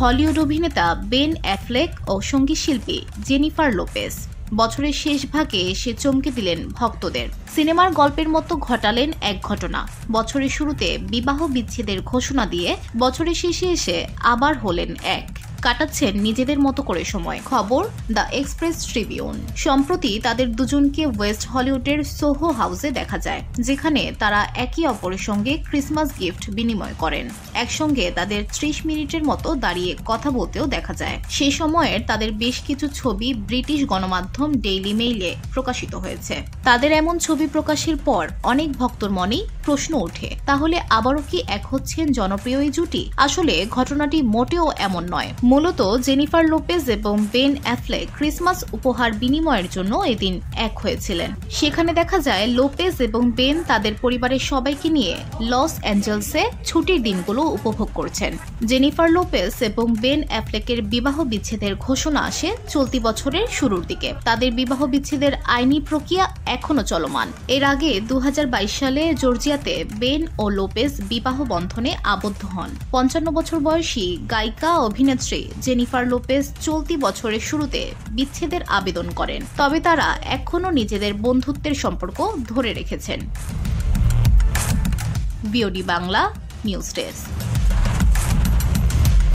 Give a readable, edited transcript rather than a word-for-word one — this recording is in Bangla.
হলিউড অভিনেতা বেন অ্যাফ্লেক ও সঙ্গীতশিল্পী জেনিফার লোপেজ। বছরের শেষ ভাগে এসে চমকে দিলেন ভক্তদের। সিনেমার গল্পের মতো ঘটালেন এক ঘটনা। বছরের শুরুতে বিবাহ বিচ্ছেদের ঘোষণা দিয়ে বছরের শেষে এসে আবার হলেন এক। কাটাচ্ছেন নিজেদের মতো করে সময়। খবর দ্য এক্সপ্রেস ট্রিবিউন। সম্প্রতি তাদের দুজনকে ওয়েস্ট হলিউডের সোহো হাউসে দেখা যায়, যেখানে তারা একে অপরের সঙ্গে ক্রিসমাস গিফট বিনিময় করেন। একসঙ্গে তাদের 30 মিনিটের মতো দাঁড়িয়ে কথা বলতেও দেখা যায়। সেই সময়ের তাদের বেশ কিছু ছবি ব্রিটিশ গণমাধ্যম ডেইলি মেইলে প্রকাশিত হয়েছে। তাদের এমন ছবি প্রকাশের পর অনেক ভক্তর মনেই প্রশ্ন ওঠে, তাহলে আবারও কি এক হচ্ছেন জনপ্রিয় এই জুটি? আসলে ঘটনাটি মোটেও এমন নয়। মূলত জেনিফার লোপেজ এবং বেন অ্যাফ্লেক ক্রিসমাস উপহার বিনিময়ের জন্য এদিন এক হয়েছিলেন। সেখানে দেখা যায় লোপেজ এবং বেন তাদের পরিবারের সবাইকে নিয়ে লস অ্যাঞ্জেলসে ছুটির দিনগুলো উপভোগ করছেন। জেনিফার লোপেজ এবং বেন অ্যাফ্লেকের বিবাহ বিচ্ছেদের ঘোষণা আসে চলতি বছরের শুরুর দিকে। তাদের বিবাহ বিচ্ছেদের আইনি প্রক্রিয়া এখনো চলমান। এর আগে 2022 সালে জর্জিয়াতে বেন ও লোপেজ বিবাহ বন্ধনে আবদ্ধ হন। 55 বছর বয়সী গায়িকা অভিনেত্রী জেনিফার লোপেজ চলতি বছরের শুরুতে বিচ্ছেদের আবেদন করেন, তবে তারা এখনও নিজেদের বন্ধুত্বের সম্পর্ক ধরে রেখেছেন। BOD Bangla news desk.